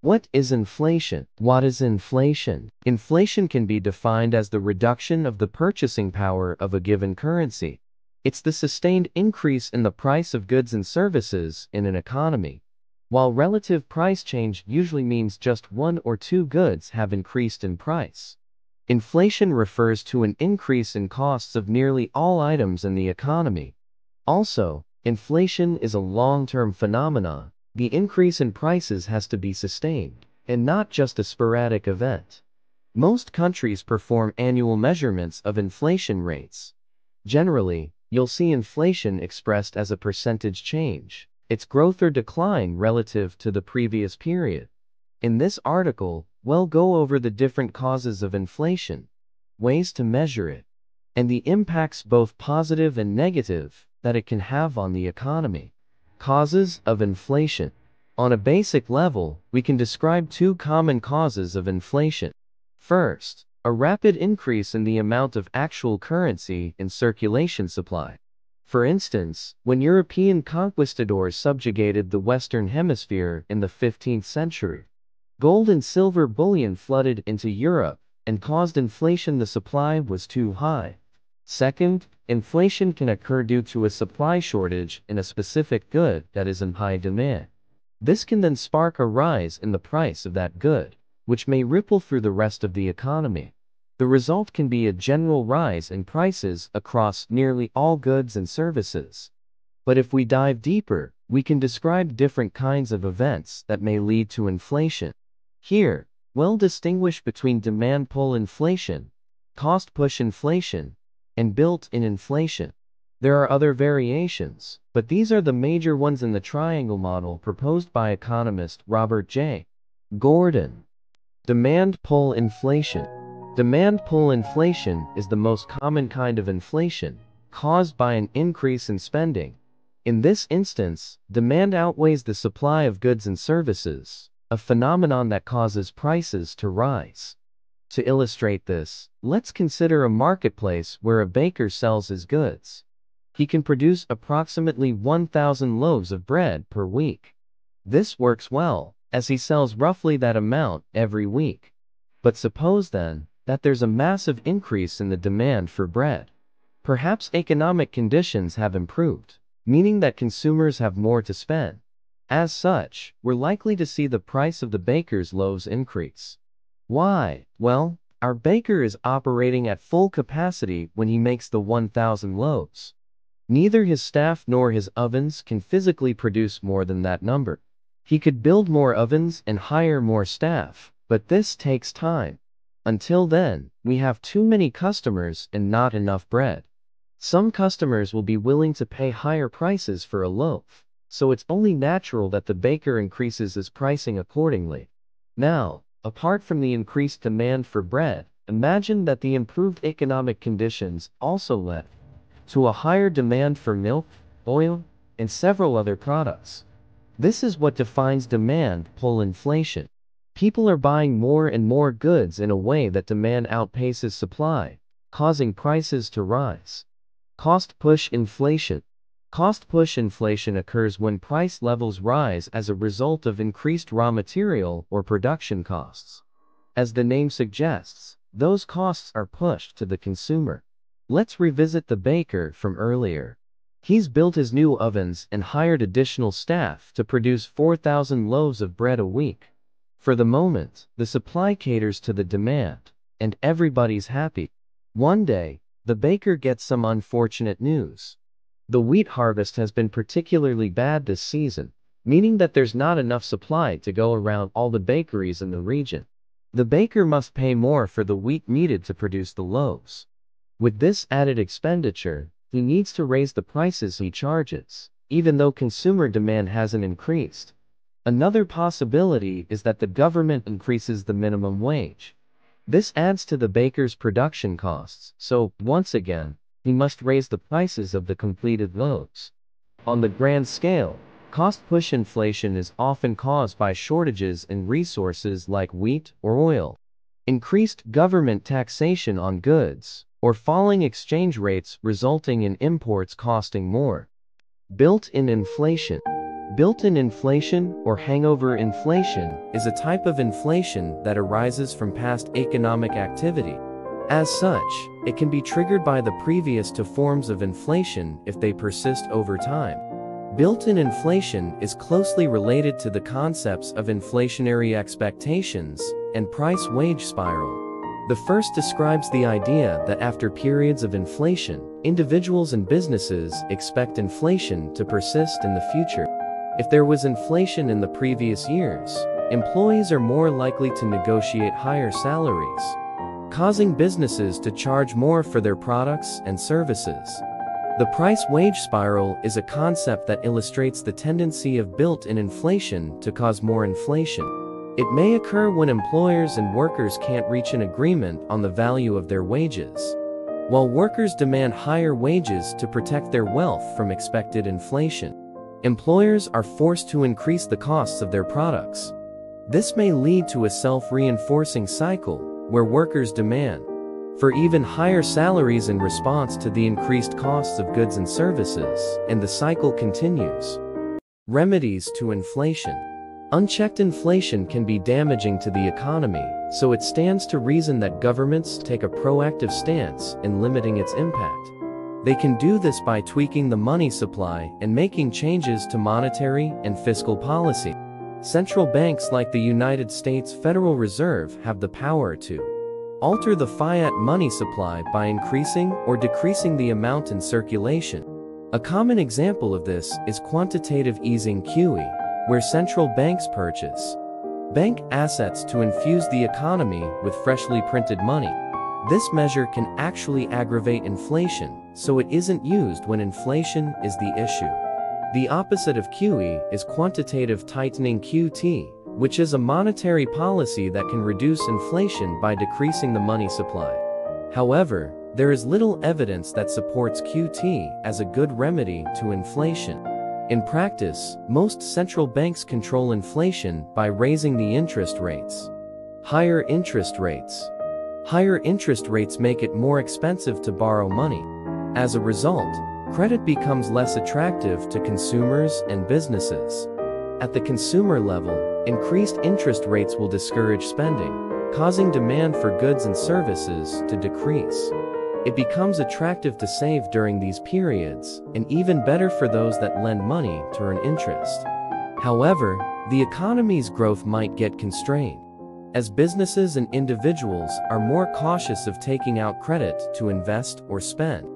What is inflation? What is inflation? Inflation can be defined as the reduction of the purchasing power of a given currency. It's the sustained increase in the price of goods and services in an economy. While relative price change usually means just one or two goods have increased in price, inflation refers to an increase in costs of nearly all items in the economy. Also, inflation is a long-term phenomenon. The increase in prices has to be sustained, and not just a sporadic event. Most countries perform annual measurements of inflation rates. Generally, you'll see inflation expressed as a percentage change, its growth or decline relative to the previous period. In this article, we'll go over the different causes of inflation, ways to measure it, and the impacts both positive and negative that it can have on the economy. Causes of inflation. On a basic level, we can describe two common causes of inflation. First, a rapid increase in the amount of actual currency in circulation supply. For instance, when European conquistadors subjugated the Western Hemisphere in the 15th century, gold and silver bullion flooded into Europe and caused inflation. The supply was too high. Second, inflation can occur due to a supply shortage in a specific good that is in high demand. This can then spark a rise in the price of that good, which may ripple through the rest of the economy. The result can be a general rise in prices across nearly all goods and services. But if we dive deeper, we can describe different kinds of events that may lead to inflation. Here, we'll distinguish between demand-pull inflation, cost-push inflation, and built-in inflation. There are other variations, but these are the major ones in the triangle model proposed by economist Robert J. Gordon. Demand-pull inflation. Demand-pull inflation is the most common kind of inflation, caused by an increase in spending. In this instance, demand outweighs the supply of goods and services, a phenomenon that causes prices to rise. To illustrate this, let's consider a marketplace where a baker sells his goods. He can produce approximately 1,000 loaves of bread per week. This works well, as he sells roughly that amount every week. But suppose then, that there's a massive increase in the demand for bread. Perhaps economic conditions have improved, meaning that consumers have more to spend. As such, we're likely to see the price of the baker's loaves increase. Why? Well, our baker is operating at full capacity when he makes the 1,000 loaves. Neither his staff nor his ovens can physically produce more than that number. He could build more ovens and hire more staff, but this takes time. Until then, we have too many customers and not enough bread. Some customers will be willing to pay higher prices for a loaf, so it's only natural that the baker increases his pricing accordingly. Now, apart from the increased demand for bread, imagine that the improved economic conditions also led to a higher demand for milk, oil, and several other products. This is what defines demand-pull inflation. People are buying more and more goods in a way that demand outpaces supply, causing prices to rise. Cost-push inflation. Cost-push inflation occurs when price levels rise as a result of increased raw material or production costs. As the name suggests, those costs are pushed to the consumer. Let's revisit the baker from earlier. He's built his new ovens and hired additional staff to produce 4,000 loaves of bread a week. For the moment, the supply caters to the demand, and everybody's happy. One day, the baker gets some unfortunate news. The wheat harvest has been particularly bad this season, meaning that there's not enough supply to go around all the bakeries in the region. The baker must pay more for the wheat needed to produce the loaves. With this added expenditure, he needs to raise the prices he charges, even though consumer demand hasn't increased. Another possibility is that the government increases the minimum wage. This adds to the baker's production costs, so, once again, he must raise the prices of the completed loaves. On the grand scale, cost-push inflation is often caused by shortages in resources like wheat or oil, increased government taxation on goods, or falling exchange rates resulting in imports costing more. Built-in inflation. Built-in inflation or hangover inflation is a type of inflation that arises from past economic activity. As such, it can be triggered by the previous two forms of inflation if they persist over time. Built-in inflation is closely related to the concepts of inflationary expectations and price-wage spiral. The first describes the idea that after periods of inflation, individuals and businesses expect inflation to persist in the future. If there was inflation in the previous years, employees are more likely to negotiate higher salaries, causing businesses to charge more for their products and services. The price-wage spiral is a concept that illustrates the tendency of built-in inflation to cause more inflation. It may occur when employers and workers can't reach an agreement on the value of their wages, while workers demand higher wages to protect their wealth from expected inflation. Employers are forced to increase the costs of their products. This may lead to a self-reinforcing cycle where workers demand for even higher salaries in response to the increased costs of goods and services, and the cycle continues. Remedies to inflation. Unchecked inflation can be damaging to the economy, so it stands to reason that governments take a proactive stance in limiting its impact. They can do this by tweaking the money supply and making changes to monetary and fiscal policy. Central banks like the United States Federal Reserve have the power to alter the fiat money supply by increasing or decreasing the amount in circulation. A common example of this is quantitative easing QE, where central banks purchase bank assets to infuse the economy with freshly printed money. This measure can actually aggravate inflation, so it isn't used when inflation is the issue. The opposite of QE is quantitative tightening QT, which is a monetary policy that can reduce inflation by decreasing the money supply. However, there is little evidence that supports QT as a good remedy to inflation. In practice, most central banks control inflation by raising the interest rates. Higher interest rates. Higher interest rates make it more expensive to borrow money. As a result, credit becomes less attractive to consumers and businesses. At the consumer level, increased interest rates will discourage spending, causing demand for goods and services to decrease. It becomes attractive to save during these periods, and even better for those that lend money to earn interest. However, the economy's growth might get constrained, as businesses and individuals are more cautious of taking out credit to invest or spend.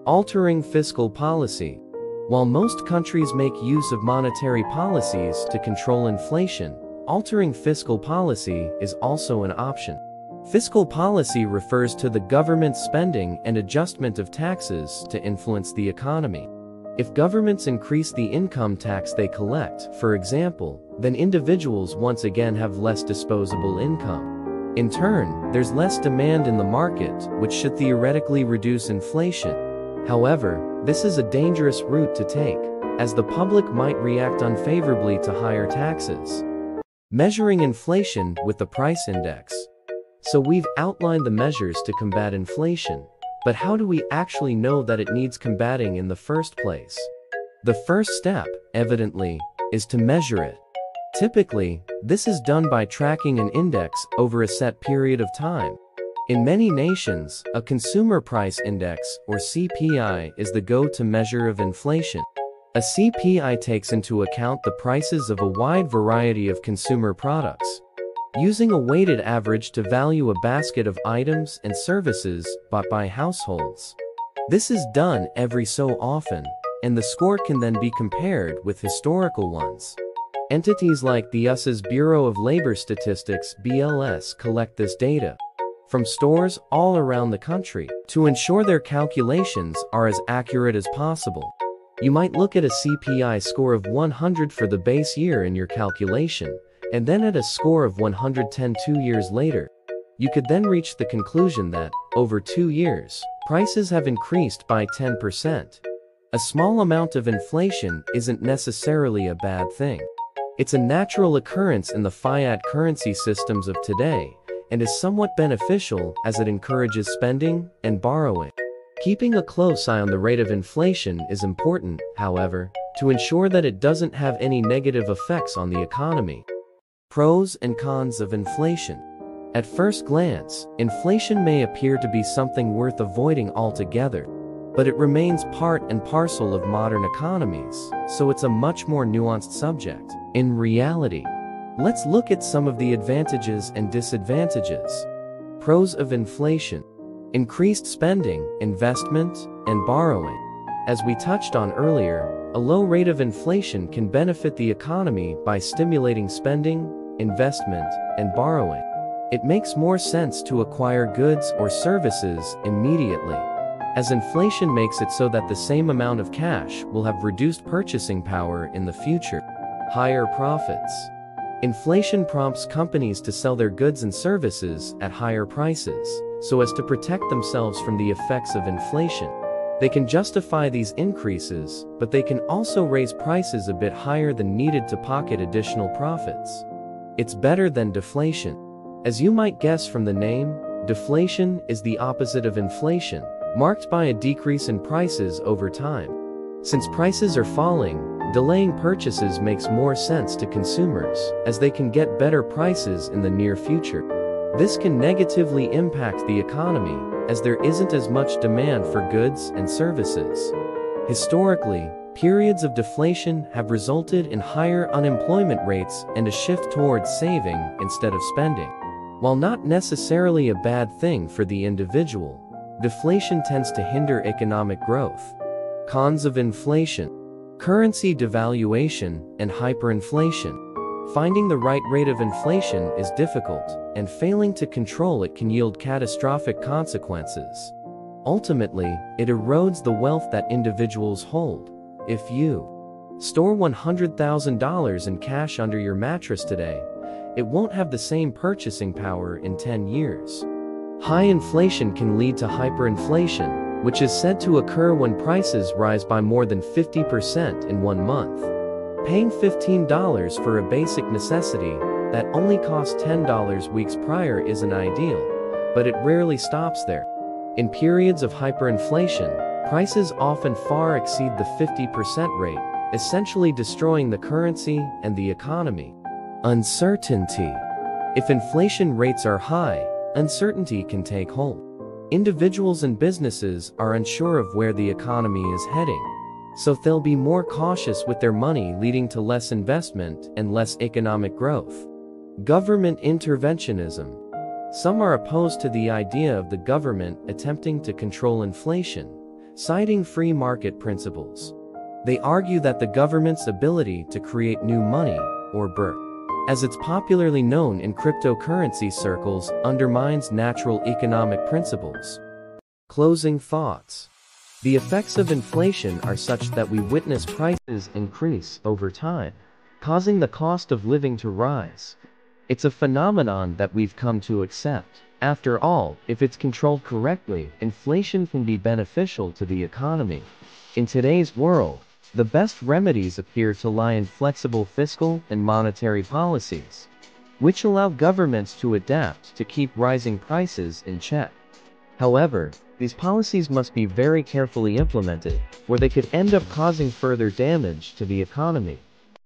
Altering fiscal policy. While most countries make use of monetary policies to control inflation, altering fiscal policy is also an option. Fiscal policy refers to the government's spending and adjustment of taxes to influence the economy. If governments increase the income tax they collect, for example, then individuals once again have less disposable income. In turn, there's less demand in the market, which should theoretically reduce inflation. However, this is a dangerous route to take, as the public might react unfavorably to higher taxes. Measuring inflation with the price index. So we've outlined the measures to combat inflation, but how do we actually know that it needs combating in the first place? The first step, evidently, is to measure it. Typically, this is done by tracking an index over a set period of time. In many nations, a consumer price index, or CPI, is the go-to measure of inflation. A CPI takes into account the prices of a wide variety of consumer products, using a weighted average to value a basket of items and services bought by households. This is done every so often, and the score can then be compared with historical ones. Entities like the US's Bureau of Labor Statistics (BLS) collect this data from stores all around the country to ensure their calculations are as accurate as possible. You might look at a CPI score of 100 for the base year in your calculation, and then at a score of 110 2 years later. You could then reach the conclusion that, over 2 years, prices have increased by 10%. A small amount of inflation isn't necessarily a bad thing. It's a natural occurrence in the fiat currency systems of today, and is somewhat beneficial as it encourages spending and borrowing. Keeping a close eye on the rate of inflation is important, however, to ensure that it doesn't have any negative effects on the economy. Pros and cons of inflation. At first glance, inflation may appear to be something worth avoiding altogether, but it remains part and parcel of modern economies, so it's a much more nuanced subject. In reality, let's look at some of the advantages and disadvantages. Pros of inflation. Increased spending, investment, and borrowing. As we touched on earlier, a low rate of inflation can benefit the economy by stimulating spending, investment, and borrowing. It makes more sense to acquire goods or services immediately, as inflation makes it so that the same amount of cash will have reduced purchasing power in the future. Higher profits. Inflation prompts companies to sell their goods and services at higher prices, so as to protect themselves from the effects of inflation. They can justify these increases, but they can also raise prices a bit higher than needed to pocket additional profits. It's better than deflation. As you might guess from the name, deflation is the opposite of inflation, marked by a decrease in prices over time. Since prices are falling, delaying purchases makes more sense to consumers, as they can get better prices in the near future. This can negatively impact the economy, as there isn't as much demand for goods and services. Historically, periods of deflation have resulted in higher unemployment rates and a shift towards saving instead of spending. While not necessarily a bad thing for the individual, deflation tends to hinder economic growth. Cons of inflation. Currency devaluation and hyperinflation. Finding the right rate of inflation is difficult, and failing to control it can yield catastrophic consequences. Ultimately, it erodes the wealth that individuals hold. If you store $100,000 in cash under your mattress today, it won't have the same purchasing power in 10 years. High inflation can lead to hyperinflation, which is said to occur when prices rise by more than 50% in 1 month. Paying $15 for a basic necessity that only cost $10 weeks prior isn't ideal, but it rarely stops there. In periods of hyperinflation, prices often far exceed the 50% rate, essentially destroying the currency and the economy. Uncertainty. If inflation rates are high, uncertainty can take hold. Individuals and businesses are unsure of where the economy is heading, so they'll be more cautious with their money, leading to less investment and less economic growth. Government interventionism. Some are opposed to the idea of the government attempting to control inflation, citing free market principles. They argue that the government's ability to create new money, or BRR, as it's popularly known in cryptocurrency circles, undermines natural economic principles. Closing thoughts. The effects of inflation are such that we witness prices increase over time, causing the cost of living to rise. It's a phenomenon that we've come to accept. After all, if it's controlled correctly, inflation can be beneficial to the economy. In today's world, the best remedies appear to lie in flexible fiscal and monetary policies, which allow governments to adapt to keep rising prices in check. However, these policies must be very carefully implemented, or they could end up causing further damage to the economy.